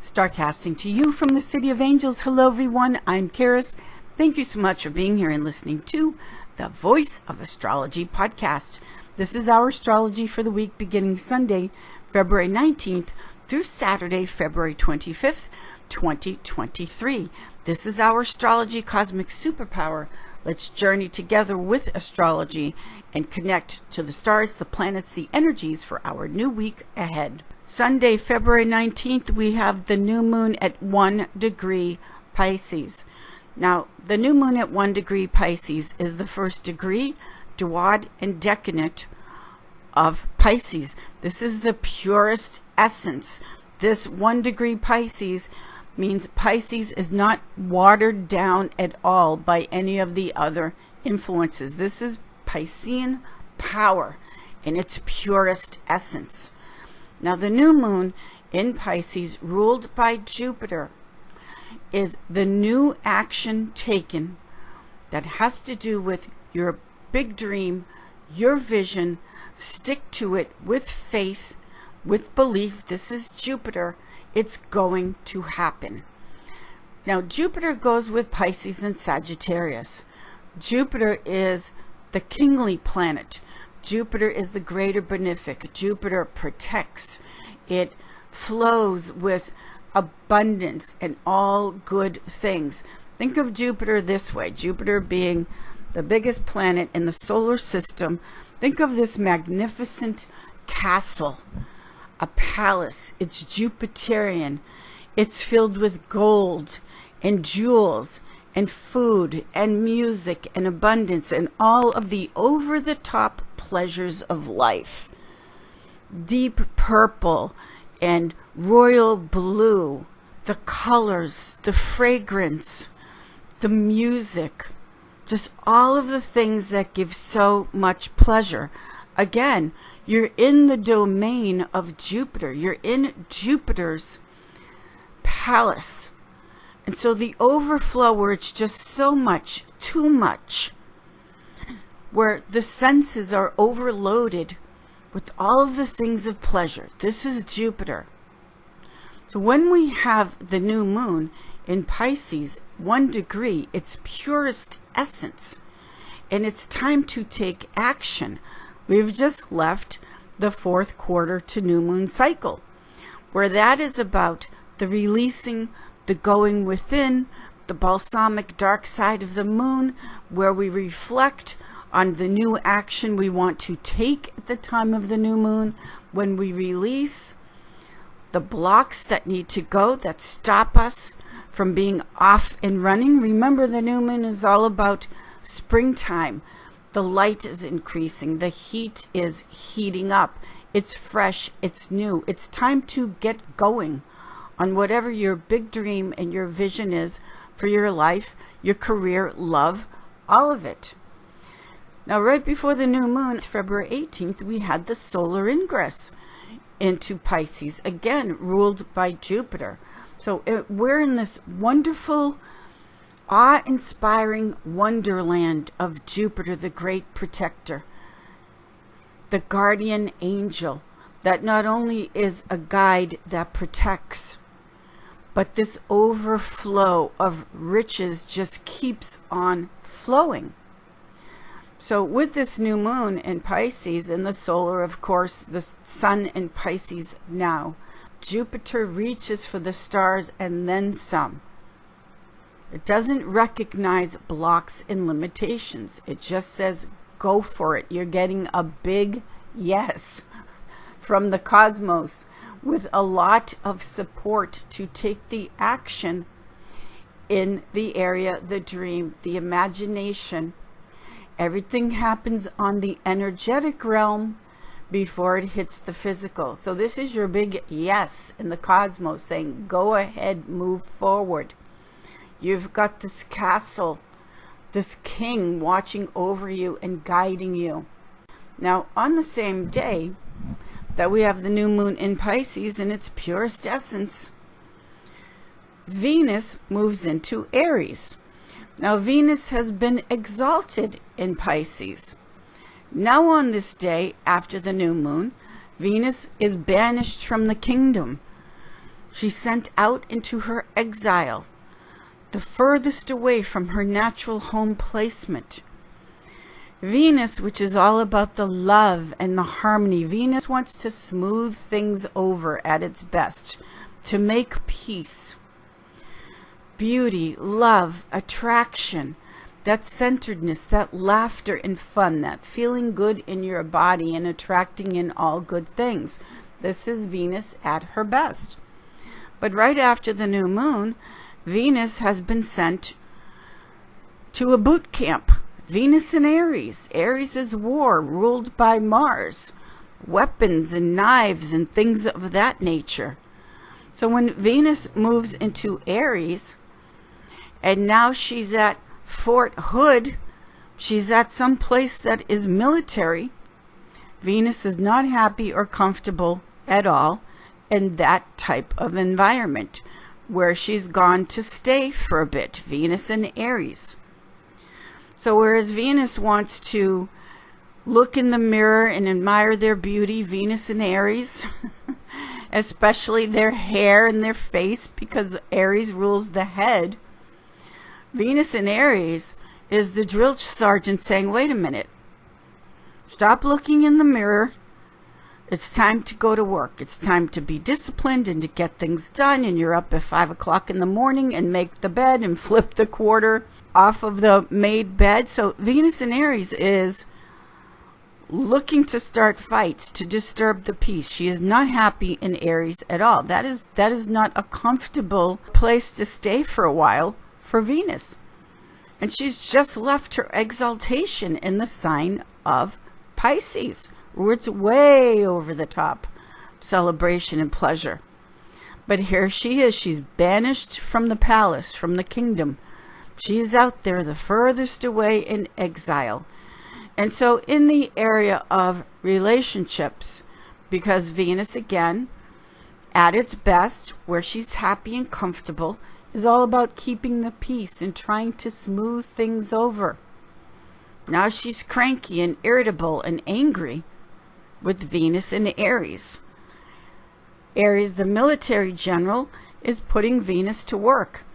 Starcasting to you from the City of Angels. Hello, everyone. I'm Karis. Thank you so much for being here and listening to the Voice of Astrology podcast. This is our astrology for the week beginning Sunday, February 19th through Saturday, February 25th, 2023. This is our astrology cosmic superpower. Let's journey together with astrology and connect to the stars, the planets, the energies for our new week ahead. Sunday, February 19th, we have the new moon at 1 degree Pisces. Now, the new moon at 1 degree Pisces is the first degree, duad, and decadent of Pisces. This is the purest essence. This 1 degree Pisces means Pisces is not watered down at all by any of the other influences. This is Piscean power in its purest essence. Now, the new moon in Pisces, ruled by Jupiter, is the new action taken that has to do with your big dream, your vision. Stick to it with faith, with belief. This is Jupiter. It's going to happen. Now, Jupiter goes with Pisces and Sagittarius. Jupiter is the kingly planet. Jupiter is the greater benefic. Jupiter protects. It flows with abundance and all good things. Think of Jupiter this way. Jupiter being the biggest planet in the solar system. Think of this magnificent castle, a palace. It's Jupiterian. It's filled with gold and jewels and food and music and abundance and all of the over-the-top pleasures of life. Deep purple and royal blue, the colors, the fragrance, the music, just all of the things that give so much pleasure. Again, you're in the domain of Jupiter. You're in Jupiter's palace. And so the overflow where it's just so much, too much, where the senses are overloaded with all of the things of pleasure. This is Jupiter. So when we have the new moon in Pisces, 1 degree, its purest essence, and it's time to take action. We've just left the 4th quarter to new moon cycle, where that is about the releasing, the going within, the balsamic dark side of the moon, where we reflect on the new action we want to take at the time of the new moon, when we release the blocks that need to go, that stop us from being off and running. Remember, the new moon is all about springtime. The light is increasing. The heat is heating up. It's fresh. It's new. It's time to get going on whatever your big dream and your vision is for your life, your career, love, all of it. Now, right before the new moon, February 18th, we had the solar ingress into Pisces, again, ruled by Jupiter. So we're in this wonderful, awe-inspiring wonderland of Jupiter, the great protector, the guardian angel that not only is a guide that protects, but this overflow of riches just keeps on flowing. So with this new moon in Pisces and the solar, of course, the sun in Pisces now, Jupiter reaches for the stars and then some. It doesn't recognize blocks and limitations. It just says, go for it. You're getting a big yes from the cosmos, with a lot of support to take the action in the area, the dream, the imagination. Everything happens on the energetic realm before it hits the physical. So this is your big yes in the cosmos, saying, go ahead, move forward. You've got this castle, this king watching over you and guiding you. Now, on the same day that we have the new moon in Pisces in its purest essence, Venus moves into Aries. Now, Venus has been exalted in Pisces. Now, on this day after the new moon, Venus is banished from the kingdom. She's sent out into her exile, the furthest away from her natural home placement. Venus, which is all about the love and the harmony, Venus wants to smooth things over at its best, to make peace. Beauty, love, attraction, that centeredness, that laughter and fun, that feeling good in your body and attracting in all good things. This is Venus at her best. But right after the new moon, Venus has been sent to a boot camp. Venus in Aries. Aries is war, ruled by Mars. Weapons and knives and things of that nature. So when Venus moves into Aries, and now she's at Fort Hood, she's at some place that is military, Venus is not happy or comfortable at all in that type of environment where she's gone to stay for a bit. Venus in Aries. So whereas Venus wants to look in the mirror and admire their beauty, Venus in Aries, especially their hair and their face, because Aries rules the head, Venus in Aries is the drill sergeant saying, wait a minute, stop looking in the mirror. It's time to go to work. It's time to be disciplined and to get things done. And you're up at 5 o'clock in the morning and make the bed and flip the quarter off of the made bed. So Venus in Aries is looking to start fights, to disturb the peace. She is not happy in Aries at all. That is not a comfortable place to stay for a while for Venus. And she's just left her exaltation in the sign of Pisces, where it's way over the top celebration and pleasure. But here she is. She's banished from the palace, from the kingdom. She is out there, the furthest away, in exile. And so in the area of relationships, because Venus, again, at its best, where she's happy and comfortable, is all about keeping the peace and trying to smooth things over. Now she's cranky and irritable and angry with Venus in Aries. Aries, the military general, is putting Venus to work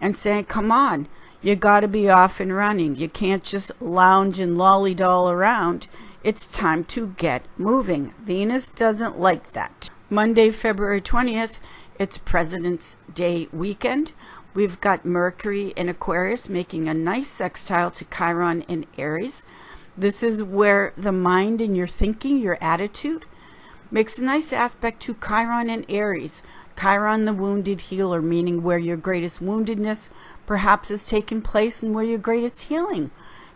and saying, come on, you got to be off and running. You can't just lounge and lolly-doll around. It's time to get moving. Venus doesn't like that. Monday, February 20th, it's President's Day weekend. We've got Mercury in Aquarius making a nice sextile to Chiron in Aries. This is where the mind and your thinking, your attitude, makes a nice aspect to Chiron in Aries. Chiron, the wounded healer, meaning where your greatest woundedness perhaps has taken place and where your greatest healing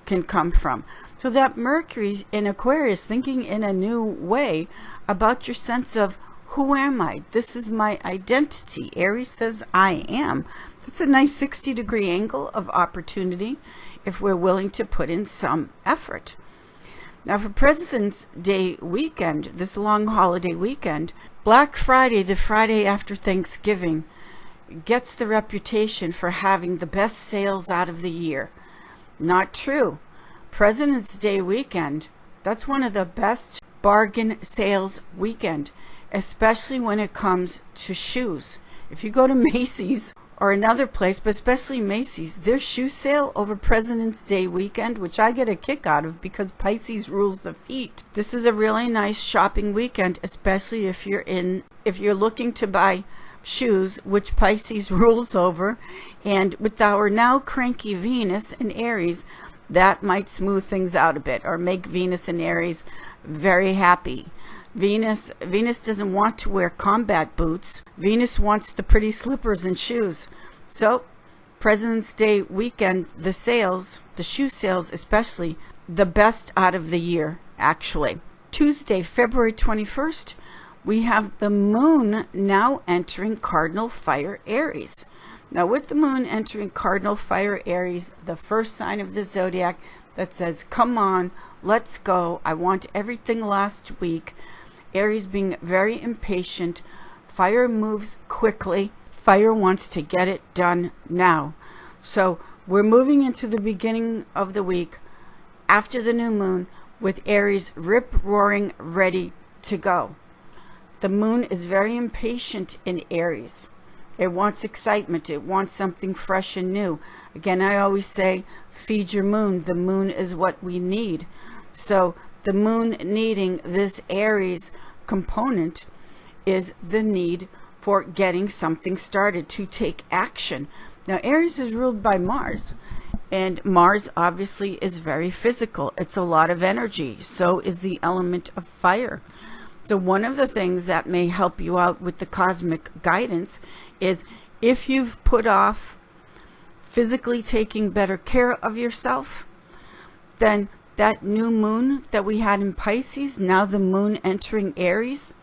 can come from. So that Mercury in Aquarius, thinking in a new way about your sense of, who am I? This is my identity. Aries says, I am. That's a nice 60-degree angle of opportunity if we're willing to put in some effort. Now for President's Day weekend, this long holiday weekend, Black Friday, the Friday after Thanksgiving, gets the reputation for having the best sales out of the year. Not true. President's Day weekend, that's one of the best bargain sales weekend, especially when it comes to shoes. If you go to Macy's or another place, but especially Macy's, their shoe sale over President's Day weekend, which I get a kick out of because Pisces rules the feet. This is a really nice shopping weekend, especially if you're looking to buy shoes, which Pisces rules over. And with our now cranky Venus in Aries, that might smooth things out a bit or make Venus in Aries very happy. Venus doesn't want to wear combat boots. Venus wants the pretty slippers and shoes. So President's Day weekend, the shoe sales especially, the best out of the year, actually. Tuesday, February 21st, we have the moon now entering Cardinal Fire Aries. Now with the moon entering Cardinal Fire Aries, the first sign of the zodiac that says, come on, let's go. I want everything last week. Aries being very impatient. Fire moves quickly. Fire wants to get it done now. So we're moving into the beginning of the week after the new moon with Aries rip-roaring ready to go. The moon is very impatient in Aries. It wants excitement. It wants something fresh and new. Again, I always say, feed your moon. The moon is what we need. So the moon needing this Aries component is the need for getting something started, to take action. Now, Aries is ruled by Mars, and Mars obviously is very physical. It's a lot of energy. So is the element of fire. So one of the things that may help you out with the cosmic guidance is, if you've put off physically taking better care of yourself, then that new moon that we had in Pisces, now the moon entering Aries,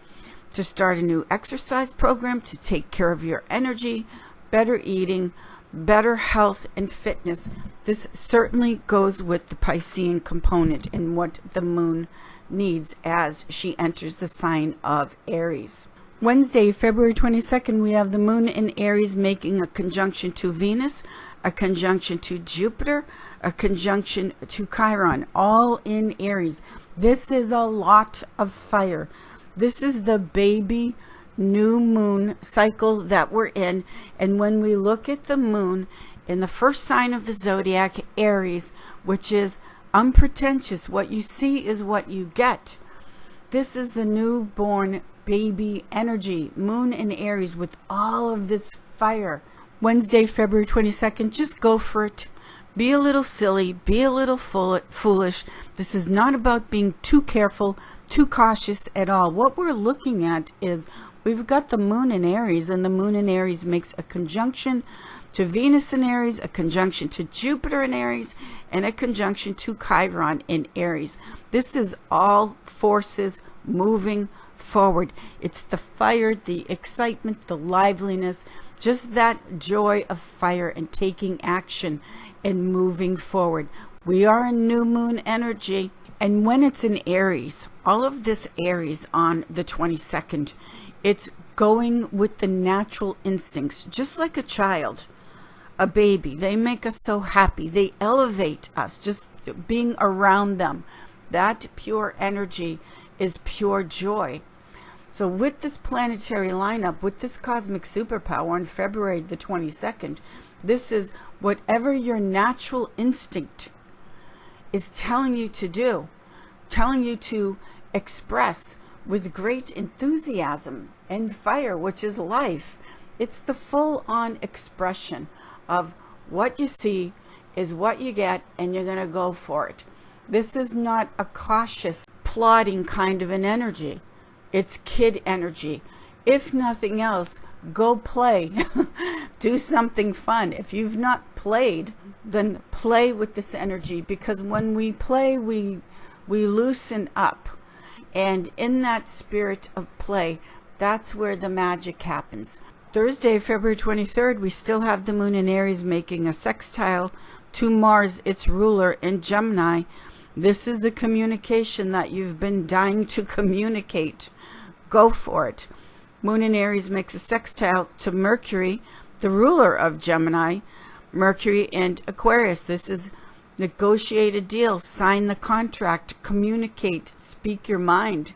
to start a new exercise program, to take care of your energy, better eating, better health and fitness. This certainly goes with the Piscean component and what the moon needs as she enters the sign of Aries. Wednesday, February 22nd, we have the moon in Aries making a conjunction to Venus, a conjunction to Jupiter, a conjunction to Chiron, all in Aries. This is a lot of fire. This is the baby new moon cycle that we're in. And when we look at the moon in the first sign of the zodiac, Aries, which is unpretentious, what you see is what you get. This is the newborn baby energy, moon in Aries, with all of this fire. Wednesday, February 22nd, just go for it. Be a little silly, be a little foolish. This is not about being too careful, too cautious at all. What we're looking at is, we've got the moon in Aries, and the moon in Aries makes a conjunction to Venus in Aries, a conjunction to Jupiter in Aries, and a conjunction to Chiron in Aries. This is all forces moving forward. It's the fire, the excitement, the liveliness, just that joy of fire and taking action and moving forward. We are in new moon energy, and when it's in Aries, all of this Aries on the 22nd, it's going with the natural instincts, just like a child, a baby. They make us so happy. They elevate us, just being around them. That pure energy is pure joy. So with this planetary lineup, with this cosmic superpower on February the 22nd, this is whatever your natural instinct is telling you to do, telling you to express with great enthusiasm and fire, which is life. It's the full-on expression of what you see is what you get, and you're going to go for it. This is not a cautious, plodding kind of an energy. It's kid energy. If nothing else, go play. Do something fun. If you've not played, then play with this energy, because when we play, we loosen up. And in that spirit of play, that's where the magic happens. Thursday, February 23rd, we still have the moon in Aries making a sextile to Mars, its ruler, in Gemini. This is the communication that you've been dying to communicate. Go for it. Moon in Aries makes a sextile to Mercury, the ruler of Gemini, Mercury and Aquarius. This is negotiate a deal, sign the contract, communicate, speak your mind.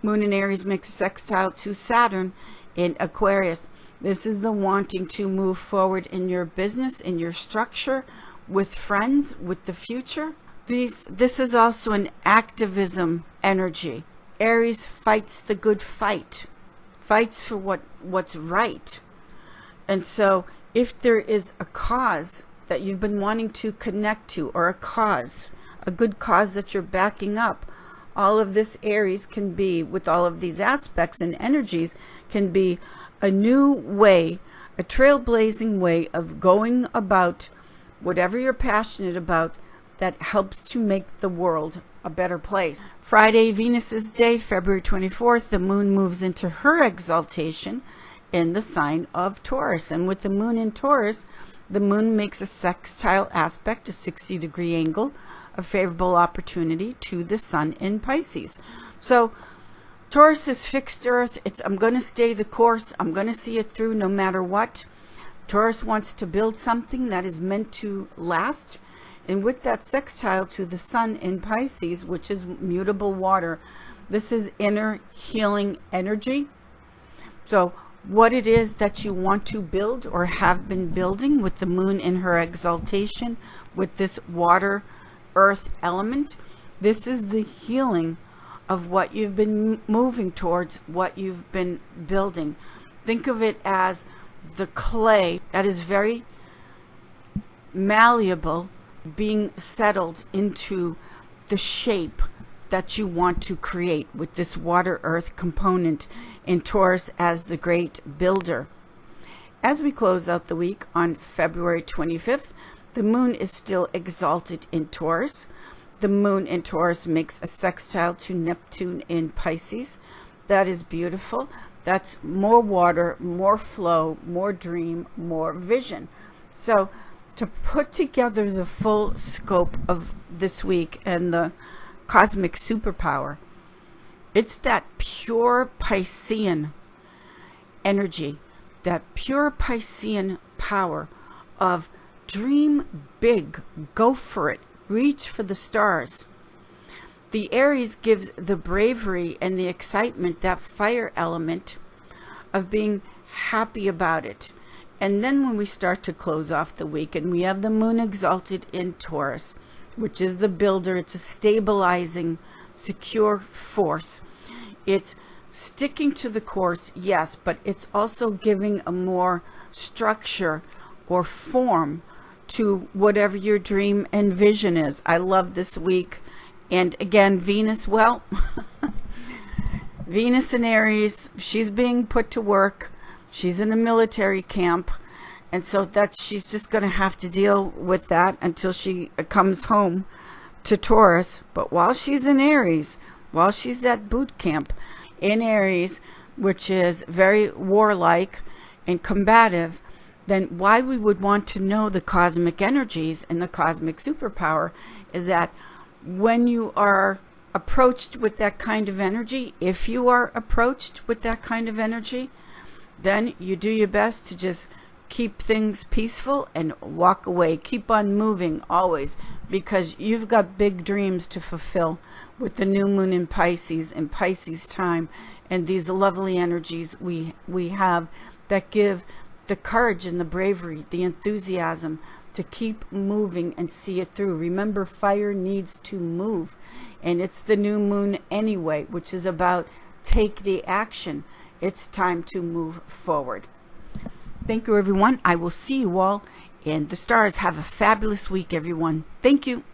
Moon in Aries makes a sextile to Saturn in Aquarius. This is the wanting to move forward in your business, in your structure, with friends, with the future. This is also an activism energy. Aries fights the good fight, fights for what's right. And so if there is a cause that you've been wanting to connect to, or a good cause that you're backing up, all of this Aries can be, with all of these aspects and energies, can be a new way, a trailblazing way of going about whatever you're passionate about that helps to make the world a better place. Friday, Venus's day, February 24th, the moon moves into her exaltation in the sign of Taurus. And with the moon in Taurus, the moon makes a sextile aspect, a 60-degree angle, a favorable opportunity to the sun in Pisces. So Taurus is fixed earth. I'm going to stay the course. I'm going to see it through no matter what. Taurus wants to build something that is meant to last. And with that sextile to the sun in Pisces, which is mutable water, This is inner healing energy. So what it is that you want to build or have been building with the moon in her exaltation, with this water, earth element, this is the healing of what you've been moving towards, what you've been building. Think of it as the clay that is very malleable, being settled into the shape that you want to create with this water earth component in Taurus as the great builder. As we close out the week on February 25th, the moon is still exalted in Taurus. The moon in Taurus makes a sextile to Neptune in Pisces. That is beautiful. That's more water, more flow, more dream, more vision. So to put together the full scope of this week and the cosmic superpower, it's that pure Piscean energy, that pure Piscean power of dream big, go for it, reach for the stars. The Aries gives the bravery and the excitement, that fire element of being happy about it. And then when we start to close off the week and we have the moon exalted in Taurus, which is the builder, it's a stabilizing, secure force. It's sticking to the course, yes, but it's also giving a more structure or form to whatever your dream and vision is. I love this week. And again, Venus, well, Venus in Aries, she's being put to work. She's in a military camp. And so she's just going to have to deal with that until she comes home to Taurus. But while she's in Aries, while she's at boot camp in Aries, which is very warlike and combative, then why we would want to know the cosmic energies and the cosmic superpower is that when you are approached with that kind of energy, if you are approached with that kind of energy, then you do your best to just keep things peaceful and walk away. Keep on moving always, because you've got big dreams to fulfill with the new moon in Pisces and Pisces time, and these lovely energies we have that give the courage and the bravery, the enthusiasm to keep moving and see it through. Remember, fire needs to move, and it's the new moon anyway, which is about take the action. It's time to move forward. Thank you, everyone. I will see you all in the stars. Have a fabulous week, everyone. Thank you.